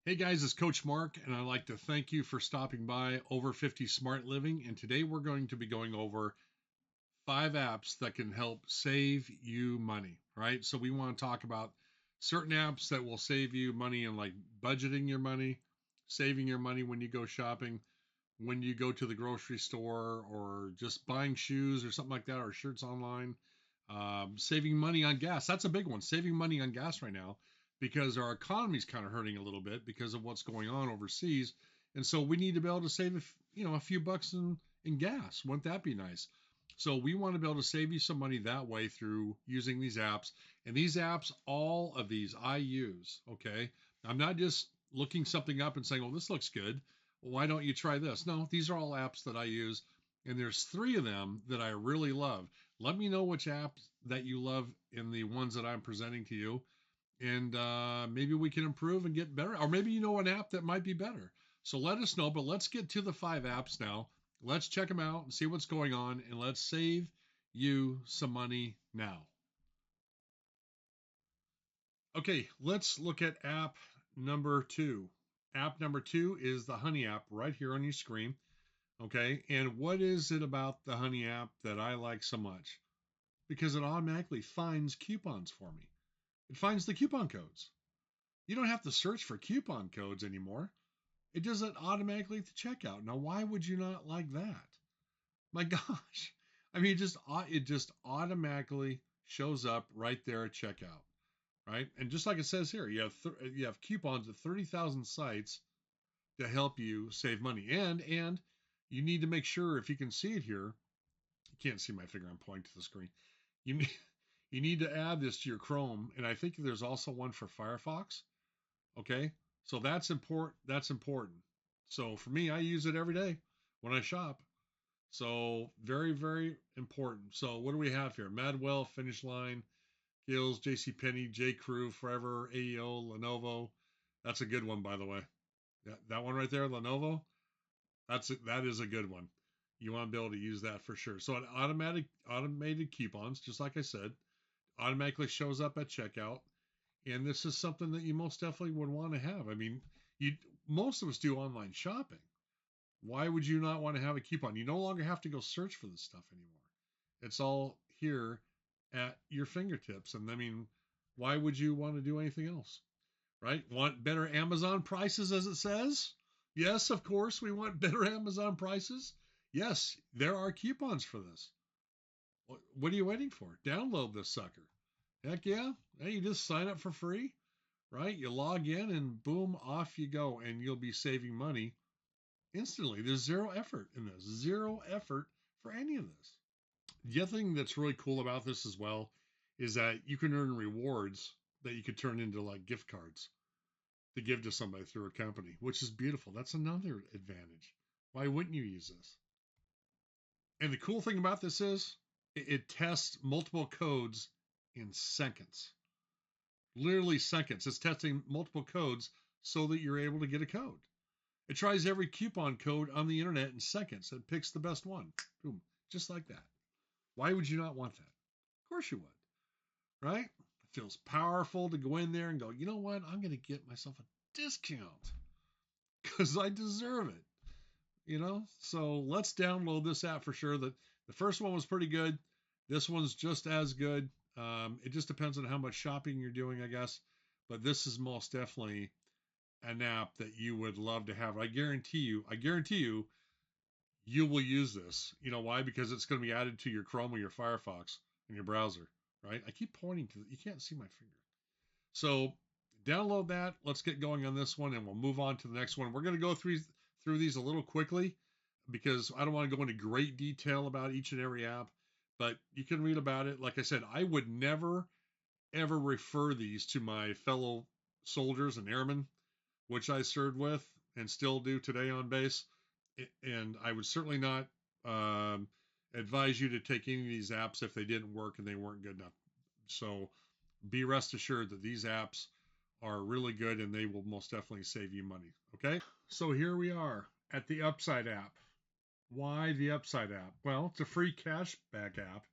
Hey guys, it's Coach Mark, and I'd like to thank you for stopping by Over 50 Smart Living. And today we're going to be going over 5 apps that can help save you money, right? So we want to talk about certain apps that will save you money in like budgeting your money, saving your money when you go shopping, when you go to the grocery store, or just buying shoes or something like that, or shirts online. Saving money on gas. That's a big one. Saving money on gas right now because our economy's kind of hurting a little bit because of what's going on overseas. And so we need to be able to save, a few bucks in gas. Wouldn't that be nice? So we want to be able to save you some money that way through using these apps. And these apps, all of these I use, okay? I'm not just looking something up and saying, "Oh, this looks good. Why don't you try this?" No, these are all apps that I use, and there's 3 of them that I really love. Let me know which apps that you love in the ones that I'm presenting to you, and maybe we can improve and get better. Or maybe you know an app that might be better. So let us know. But let's get to the 5 apps now. Let's check them out and see what's going on, and let's save you some money now. Okay, let's look at app number 2. App number 2 is the Honey app right here on your screen. Okay, and what is it about the Honey app that I like so much? Because it automatically finds coupons for me. It finds the coupon codes. You don't have to search for coupon codes anymore. It does it automatically at the checkout. Now, why would you not like that? My gosh. I mean, it just automatically shows up right there at checkout, right? And just like it says here, you have coupons at 30,000 sites to help you save money. And you need to make sure, if you can see it here, you can't see my finger, I'm pointing to the screen. You need you need to add this to your Chrome, and I think there's also one for Firefox. Okay, so that's important. So for me, I use it every day when I shop. So very, very important. So what do we have here? Madwell, Finish Line, Gills, J.C. Penney, J. Crew, Forever, AEO, Lenovo. That's a good one, by the way. That one right there, Lenovo. That is a good one. You want to be able to use that for sure. So an automated coupons, just like I said, automatically shows up at checkout. And this is something that you most definitely would want to have. I mean, you most of us do online shopping. Why would you not want to have a coupon? You no longer have to go search for this stuff anymore. It's all here at your fingertips. And I mean, why would you want to do anything else? Right? Want better Amazon prices, as it says? Yes, of course, we want better Amazon prices. Yes, there are coupons for this. What are you waiting for? Download this sucker. Heck yeah. Hey, you just sign up for free, right? You log in and boom, off you go, and you'll be saving money instantly. There's zero effort in this, zero effort for any of this. The other thing that's really cool about this as well is that you can earn rewards that you could turn into like gift cards to give to somebody through a company, which is beautiful. That's another advantage. Why wouldn't you use this? And the cool thing about this is it tests multiple codes in seconds. Literally seconds. It's testing multiple codes so that you're able to get a code. It tries every coupon code on the internet in seconds and picks the best one. Boom. Just like that. Why would you not want that? Of course you would, right? It feels powerful to go in there and go, you know what? I'm going to get myself a discount because I deserve it. So let's download this app for sure. The first one was pretty good. This one's just as good. It just depends on how much shopping you're doing, I guess. But this is most definitely an app that you would love to have. I guarantee you, you will use this. You know why? Because it's going to be added to your Chrome or your Firefox in your browser, right? I keep pointing to you can't see my finger. So download that. Let's get going on this one, and we'll move on to the next one. We're going to go through these a little quickly because I don't want to go into great detail about each and every app, but you can read about it. Like I said, I would never ever refer these to my fellow soldiers and airmen, which I served with and still do today on base. And I would certainly not um, advise you to take any of these apps if they didn't work and they weren't good enough. So be rest assured that these apps are really good and they will most definitely save you money. Okay. So here we are at the Upside app. Why the Upside app? Well, it's a free cashback app,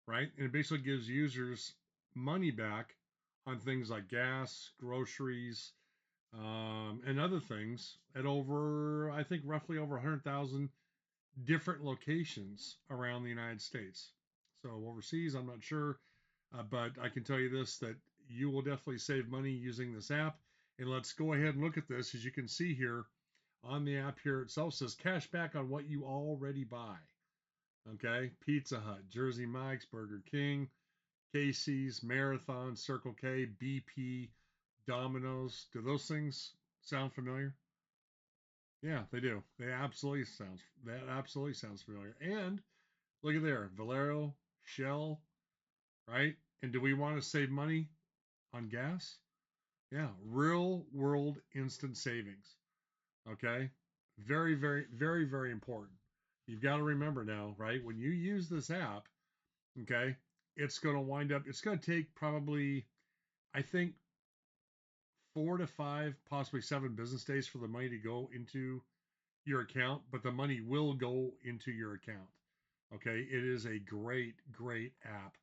right? And it basically gives users money back on things like gas, groceries, and other things at over, I think, roughly over 100,000 different locations around the United States. So overseas, I'm not sure, but I can tell you this that you will definitely save money using this app. And let's go ahead and look at this. As you can see here on the app here itself, says cash back on what you already buy. Okay, Pizza Hut, Jersey Mike's, Burger King, Casey's, Marathon, Circle K, BP, Domino's. Do those things sound familiar? Yeah, they do. That absolutely sounds familiar. And look at there, Valero, Shell, right? And do we want to save money on gas? Yeah, real world instant savings. Okay. Very, very, very, very important. You've got to remember now, right? When you use this app, okay, it's going to take probably, I think, 4 to 5, possibly 7 business days for the money to go into your account, but the money will go into your account. Okay. It is a great, great app.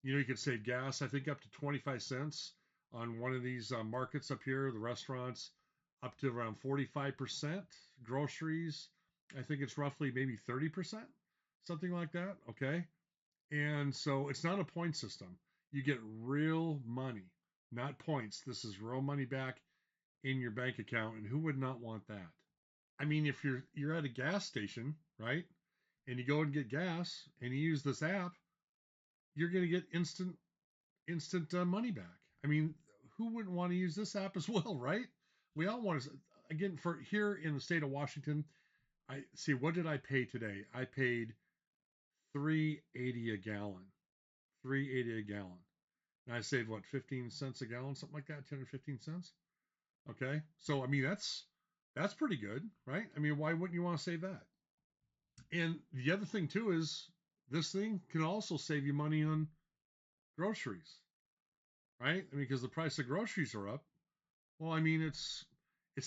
You can save gas, I think, up to 25 cents on one of these markets up here, the restaurants, up to around 45%. Groceries, I think it's roughly maybe 30%, something like that. Okay. And so it's not a point system. You get real money, not points. This is real money back in your bank account. And who would not want that? I mean, if you're at a gas station, right? And you go and get gas and you use this app, you're going to get instant money back. I mean, who wouldn't want to use this app as well, right? We all want to. Again, for here in the state of Washington, I see. What did I pay today? I paid 3.80 a gallon. 3.80 a gallon. And I saved what, 15 cents a gallon, something like that, 10 or 15 cents. Okay, so I mean that's pretty good, right? I mean, why wouldn't you want to save that? And the other thing too is this thing can also save you money on groceries, right? I mean, because the price of groceries are up. Well, I mean, it's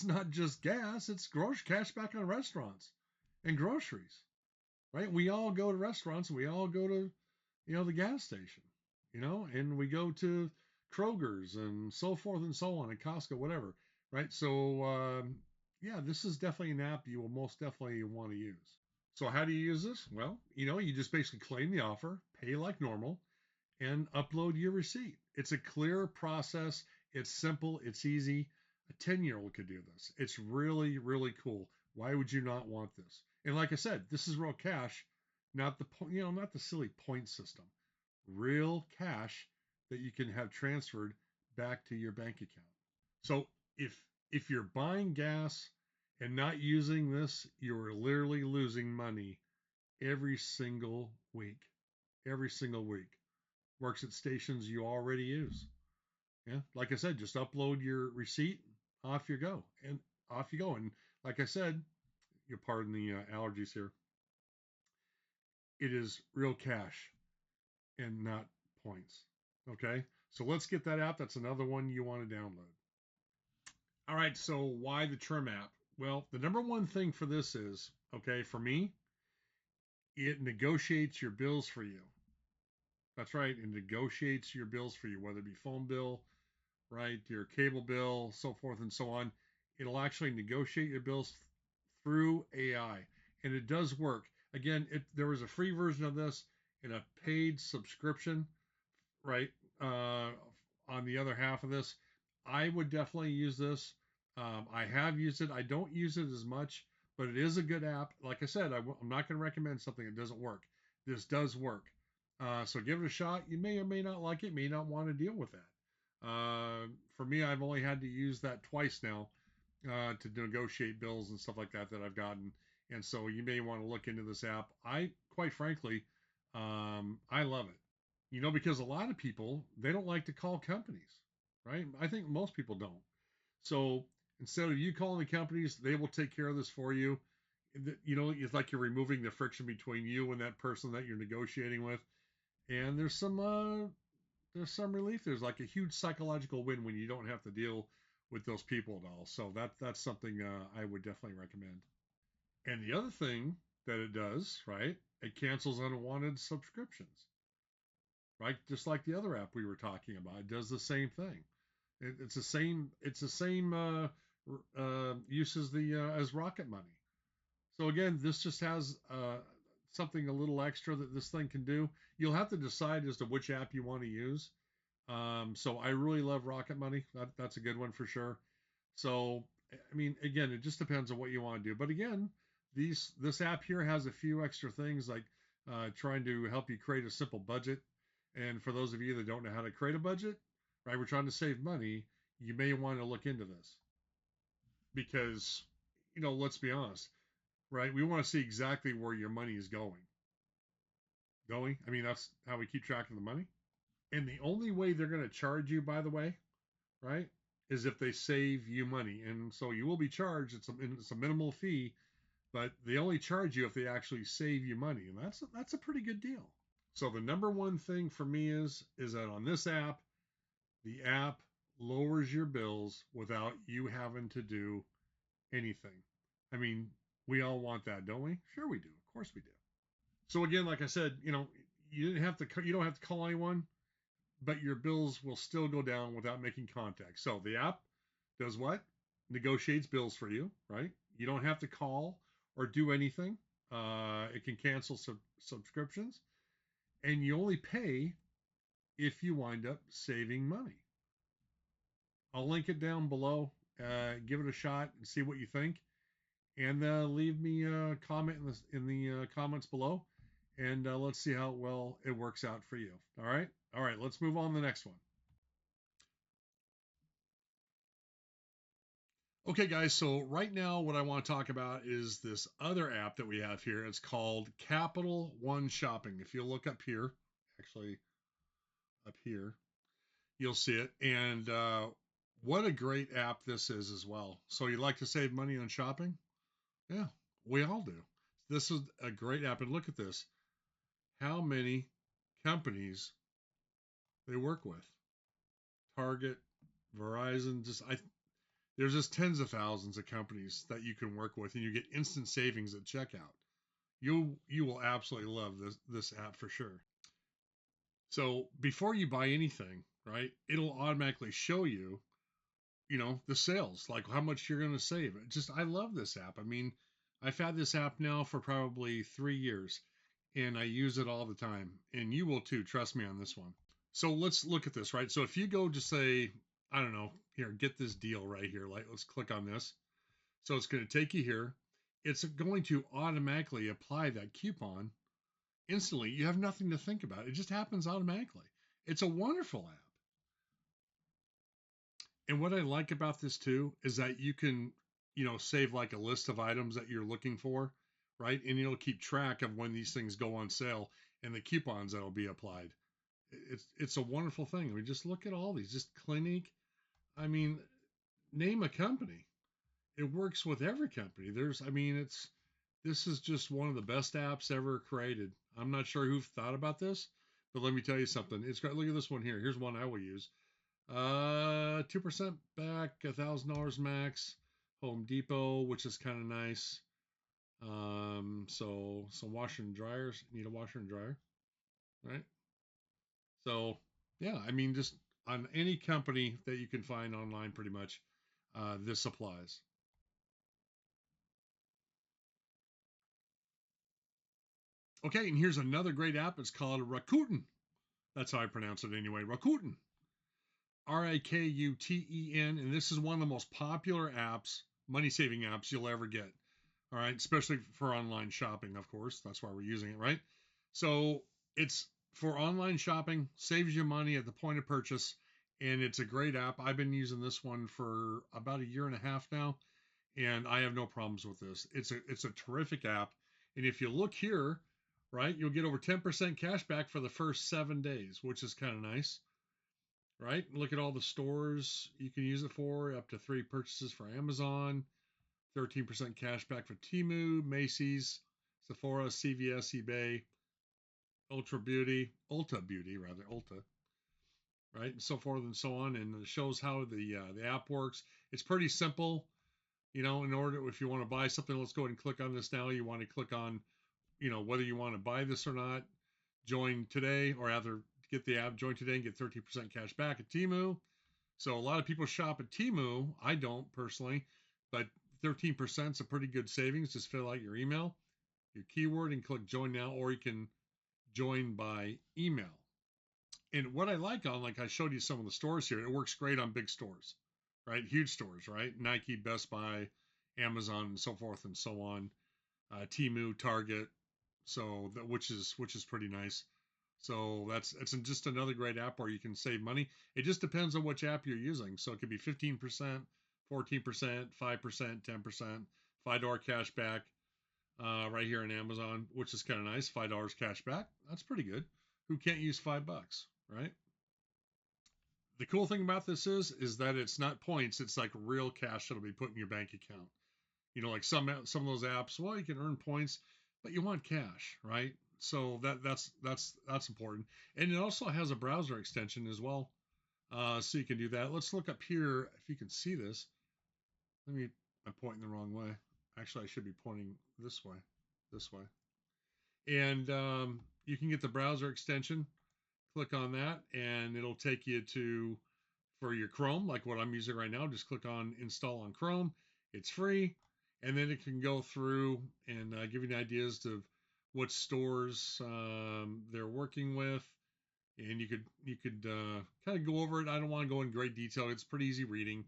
not just gas; it's grocery cash back on restaurants and groceries, right? We all go to restaurants, and we all go to the gas station, and we go to Kroger's and so forth and so on, and Costco, whatever, right? So yeah, this is definitely an app you will most definitely want to use. So how do you use this? Well, you just basically claim the offer, pay like normal, and upload your receipt. It's a clear process. It's simple. It's easy. A 10-year-old could do this. It's really, really cool. Why would you not want this? And like I said, this is real cash, not the silly point system. Real cash that you can have transferred back to your bank account. So if you're buying gas and not using this, you're literally losing money every single week. Every single week. Works at stations you already use. Yeah, like I said, just upload your receipt, off you go, and off you go. And like I said, you pardon the allergies here. It is real cash and not points. Okay, so let's get that app. That's another one you want to download. All right, so why the Trim app? Well, the number one thing for this is okay for me. It negotiates your bills for you. That's right, it negotiates your bills for you, whether it be phone bill, right? Your cable bill, so forth and so on. It'll actually negotiate your bills through AI, and it does work. Again, there was a free version of this and a paid subscription, right? On the other half of this, I would definitely use this. I have used it. I don't use it as much, but it is a good app. Like I said, I'm not going to recommend something that doesn't work. This does work. So give it a shot. You may or may not like it, may not want to deal with that. For me, I've only had to use that twice now to negotiate bills and stuff like that I've gotten. And so you may want to look into this app. Quite frankly, I love it. Because a lot of people, they don't like to call companies, right? I think most people don't. So instead of you calling the companies, they will take care of this for you. It's like you're removing the friction between you and that person that you're negotiating with. And there's some relief. There's like a huge psychological win when you don't have to deal with those people at all. So that's something I would definitely recommend. And the other thing that it does, right? It cancels unwanted subscriptions, right? Just like the other app we were talking about, it does the same thing. It's the same. It's the same use as the as Rocket Money. So again, this just has something a little extra that this thing can do. You'll have to decide as to which app you want to use. So I really love Rocket Money. That's a good one for sure. So I mean, again, it just depends on what you want to do. But again, this app here has a few extra things like trying to help you create a simple budget. And for those of you that don't know how to create a budget, right, we're trying to save money. You may want to look into this because, let's be honest, right? We want to see exactly where your money is going. Going. I mean, that's how we keep track of the money. And the only way they're going to charge you, by the way, right, is if they save you money. And so you will be charged. It's a minimal fee, but they only charge you if they actually save you money, and that's a pretty good deal. So the number one thing for me is that on this app, the app lowers your bills without you having to do anything. I mean, we all want that, don't we? Sure we do. Of course we do. So again, like I said, you don't have to call anyone, but your bills will still go down without making contact. So the app does what? Negotiates bills for you, right? You don't have to call or do anything. It can cancel subscriptions, and you only pay if you wind up saving money. I'll link it down below. Give it a shot and see what you think, and leave me a comment in the comments below, and let's see how well it works out for you. All right. Let's move on to the next one. Okay, guys, so right now what I want to talk about is this other app that we have here. It's called Capital One Shopping. If you look up here, actually up here, you'll see it. And what a great app this is as well. So you like to save money on shopping? Yeah, we all do. This is a great app. And look at this. How many companies they work with. Target, Verizon, there's just tens of thousands of companies that you can work with, and you get instant savings at checkout. You will absolutely love this app for sure. So before you buy anything, right, it'll automatically show you, the sales, like how much you're going to save. I love this app. I mean, I've had this app now for probably 3 years, and I use it all the time, and you will too. Trust me on this one. So let's look at this, right? So if you go to say, I don't know, here, get this deal right here. Like, let's click on this. So it's going to take you here. It's going to automatically apply that coupon instantly. You have nothing to think about. It just happens automatically. It's a wonderful app. And what I like about this too is that you can, save like a list of items that you're looking for, right? And it'll keep track of when these things go on sale and the coupons that'll be applied. It's a wonderful thing. I mean, just look at all these. Just Clinique. I mean, name a company. It works with every company. This is just one of the best apps ever created. I'm not sure who thought about this, but let me tell you something. It's got, look at this one here. Here's one I will use. 2% back, $1,000 max. Home Depot, which is kind of nice. So some washer and dryers. Need a washer and dryer, right? So yeah, I mean, just on any company that you can find online, pretty much, this applies. Okay, and here's another great app. It's called Rakuten. That's how I pronounce it anyway. Rakuten. Rakuten. And this is one of the most popular apps, money saving apps you'll ever get. All right, especially for online shopping, of course. That's why we're using it, right? So it's for online shopping, saves you money at the point of purchase, and it's a great app. I've been using this one for about a year and a half now, and I have no problems with this. It's a terrific app, and if you look here, right, you'll get over 10% cash back for the first 7 days, which is kind of nice, right? Look at all the stores you can use it for, up to 3 purchases for Amazon, 13% cash back for Temu, Macy's, Sephora, CVS, eBay, Ulta Beauty rather, Ulta, right, and so forth and so on. And it shows how the app works. It's pretty simple. In order, if you want to buy something, let's go ahead and click on this now. You want to click on, whether you want to buy this or not. Join today, or rather, get the app, join today and get 13% cash back at Temu. So a lot of people shop at Temu. I don't personally, but 13% is a pretty good savings. Just fill out your email, your keyword, and click join now, or you can join by email. And what I like on, like I showed you some of the stores here, it works great on big stores, right? Huge stores, right? Nike, Best Buy, Amazon, and so forth and so on. Temu, Target, so that which is pretty nice. So that's it's just another great app where you can save money. It just depends on which app you're using. So it could be 15%, 14%, 5%, 10%, $5 cash back right here in Amazon, which is kind of nice. $5 cash back. That's pretty good. Who can't use $5, right? The cool thing about this is that it's not points. It's like real cash that'll be put in your bank account. Like some of those apps, well, you can earn points, but you want cash, right? So that's important. And it also has a browser extension as well, so you can do that. Let's look up here if you can see this. I'm pointing the wrong way. Actually, I should be pointing this way, this way. And you can get the browser extension. Click on that, and it'll take you to for your Chrome, like what I'm using right now. Just click on install on Chrome. It's free, and then it can go through and give you ideas of what stores they're working with, and you could kind of go over it. I don't want to go in great detail. It's pretty easy reading.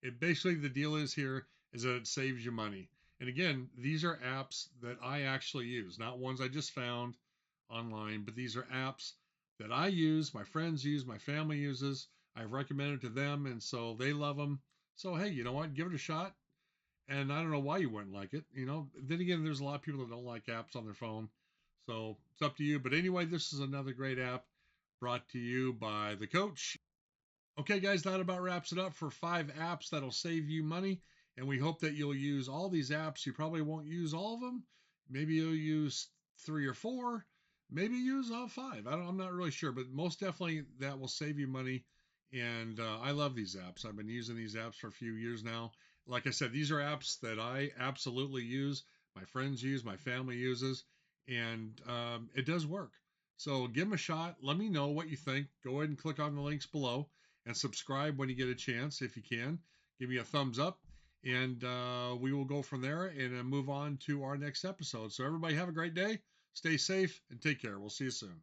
It basically the deal is here is that it saves you money. And again, these are apps that I actually use, not ones I just found online, but these are apps that I use, my friends use, my family uses. I've recommended to them, and so they love them. So hey, you know what? Give it a shot. And I don't know why you wouldn't like it. Then again, there's a lot of people that don't like apps on their phone. So it's up to you. But anyway, this is another great app brought to you by the coach. Okay, guys, that about wraps it up for 5 apps that'll save you money. And we hope that you'll use all these apps. You probably won't use all of them. Maybe you'll use 3 or 4. Maybe use all 5. I'm not really sure, but most definitely that will save you money. And I love these apps. I've been using these apps for a few years now. Like I said, these are apps that I absolutely use. My friends use, my family uses, and it does work. So give them a shot. Let me know what you think. Go ahead and click on the links below and subscribe when you get a chance if you can. Give me a thumbs up, and we will go from there and move on to our next episode. So, everybody, have a great day. Stay safe and take care. We'll see you soon.